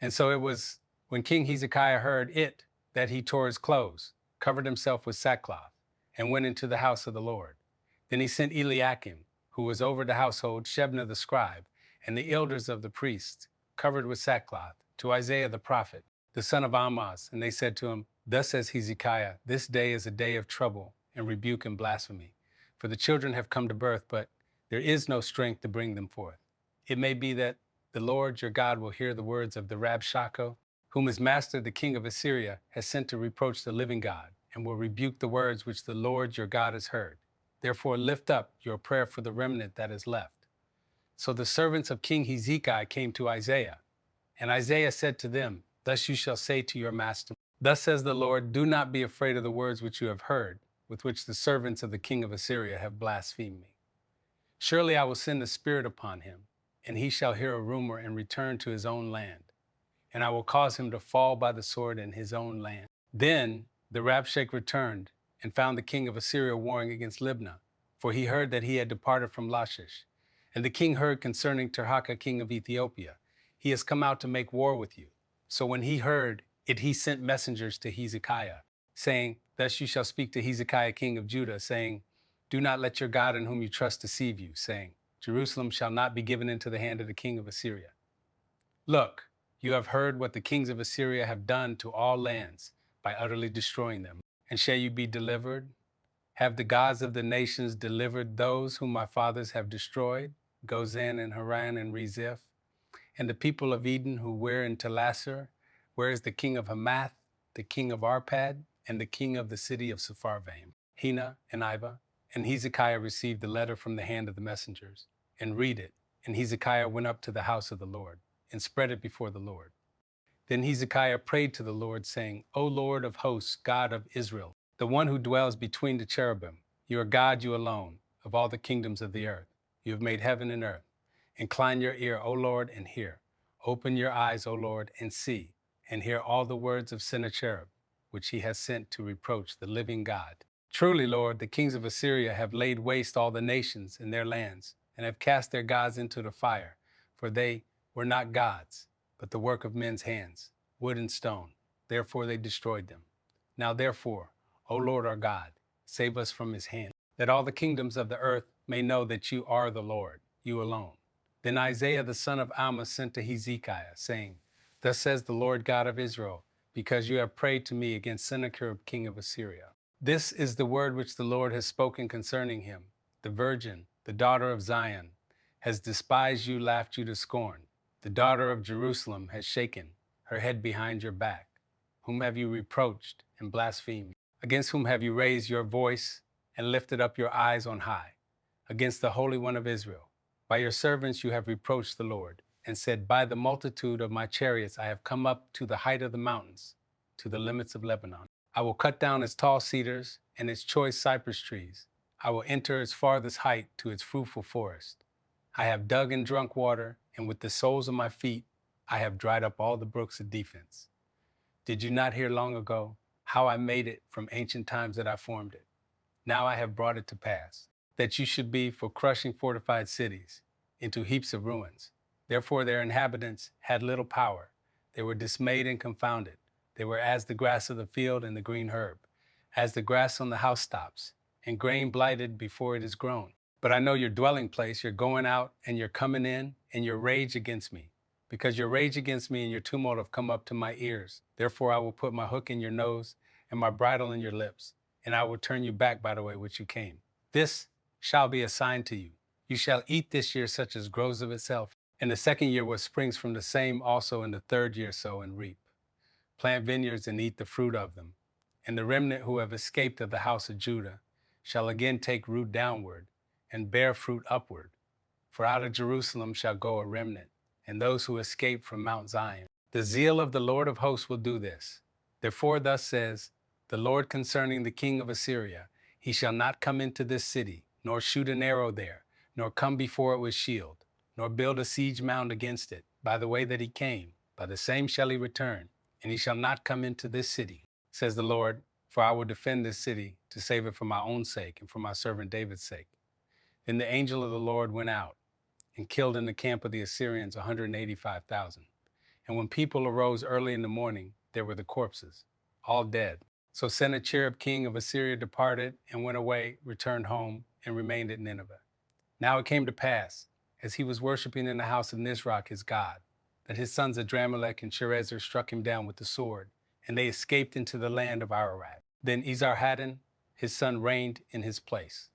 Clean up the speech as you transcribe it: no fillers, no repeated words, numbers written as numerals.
And so it was when King Hezekiah heard it that he tore his clothes, covered himself with sackcloth, and went into the house of the Lord. Then he sent Eliakim, who was over the household, Shebna the scribe, and the elders of the priests, covered with sackcloth, to Isaiah the prophet, the son of Amoz. And they said to him, Thus says Hezekiah, this day is a day of trouble and rebuke and blasphemy. For the children have come to birth, but there is no strength to bring them forth. It may be that the Lord your God will hear the words of the Rabshakeh, whom his master, the king of Assyria, has sent to reproach the living God, and will rebuke the words which the Lord your God has heard. Therefore lift up your prayer for the remnant that is left. So the servants of King Hezekiah came to Isaiah, and Isaiah said to them, Thus you shall say to your master, Thus says the Lord, do not be afraid of the words which you have heard, with which the servants of the king of Assyria have blasphemed me. Surely I will send a spirit upon him, and he shall hear a rumor and return to his own land. And I will cause him to fall by the sword in his own land. Then the Rabshakeh returned and found the king of Assyria warring against Libnah, for he heard that he had departed from Lachish. And the king heard concerning Tirhakah, king of Ethiopia, he has come out to make war with you. So when he heard it, he sent messengers to Hezekiah, saying, Thus you shall speak to Hezekiah, king of Judah, saying, Do not let your God in whom you trust deceive you, saying, Jerusalem shall not be given into the hand of the king of Assyria. Look, you have heard what the kings of Assyria have done to all lands by utterly destroying them. And shall you be delivered? Have the gods of the nations delivered those whom my fathers have destroyed, Gozan and Haran and Rezeph, and the people of Eden who were in Telassar? Where is the king of Hamath, the king of Arpad, and the king of the city of Sepharvaim, Hena and Iva? And Hezekiah received the letter from the hand of the messengers, and read it. And Hezekiah went up to the house of the Lord, and spread it before the Lord. Then Hezekiah prayed to the Lord, saying, O Lord of hosts, God of Israel, the one who dwells between the cherubim, you are God, you alone, of all the kingdoms of the earth. You have made heaven and earth. Incline your ear, O Lord, and hear. Open your eyes, O Lord, and see, and hear all the words of Sennacherib, which he has sent to reproach the living God. Truly, Lord, the kings of Assyria have laid waste all the nations in their lands, and have cast their gods into the fire, for they were not gods, but the work of men's hands, wood and stone. Therefore they destroyed them. Now therefore, O Lord our God, save us from his hand, that all the kingdoms of the earth may know that you are the Lord, you alone. Then Isaiah the son of Amoz sent to Hezekiah, saying, Thus says the Lord God of Israel, because you have prayed to me against Sennacherib king of Assyria. This is the word which the Lord has spoken concerning him. The virgin, the daughter of Zion, has despised you, laughed you to scorn. The daughter of Jerusalem has shaken her head behind your back. Whom have you reproached and blasphemed? Against whom have you raised your voice and lifted up your eyes on high? Against the Holy One of Israel. By your servants you have reproached the Lord, and said, By the multitude of my chariots I have come up to the height of the mountains, to the limits of Lebanon. I will cut down its tall cedars and its choice cypress trees. I will enter its farthest height to its fruitful forest. I have dug and drunk water, and with the soles of my feet I have dried up all the brooks of defense. Did you not hear long ago how I made it from ancient times that I formed it? Now I have brought it to pass, that you should be for crushing fortified cities into heaps of ruins. Therefore their inhabitants had little power. They were dismayed and confounded. They were as the grass of the field and the green herb, as the grass on the housetops, and grain blighted before it is grown. But I know your dwelling place, your going out and your coming in, and your rage against me. Because your rage against me and your tumult have come up to my ears. Therefore I will put my hook in your nose and my bridle in your lips, and I will turn you back by the way which you came. This shall be a sign to you. You shall eat this year such as grows of itself, and the second year what springs from the same also, in the third year sow and reap. Plant vineyards and eat the fruit of them. And the remnant who have escaped of the house of Judah shall again take root downward and bear fruit upward. For out of Jerusalem shall go a remnant, and those who escape from Mount Zion. The zeal of the Lord of hosts will do this. Therefore thus says the Lord concerning the king of Assyria, he shall not come into this city, nor shoot an arrow there, nor come before it with shield, nor build a siege mound against it. By the way that he came, by the same shall he return, and he shall not come into this city, says the Lord, for I will defend this city to save it for my own sake and for my servant David's sake. Then the angel of the Lord went out and killed in the camp of the Assyrians 185,000. And when people arose early in the morning, there were the corpses, all dead. So Sennacherib, king of Assyria, departed and went away, returned home, and remained at Nineveh. Now it came to pass, as he was worshiping in the house of Nisroch his god, that his sons Adramelech and Sharezer struck him down with the sword, and they escaped into the land of Ararat. Then Esarhaddon, his son, reigned in his place.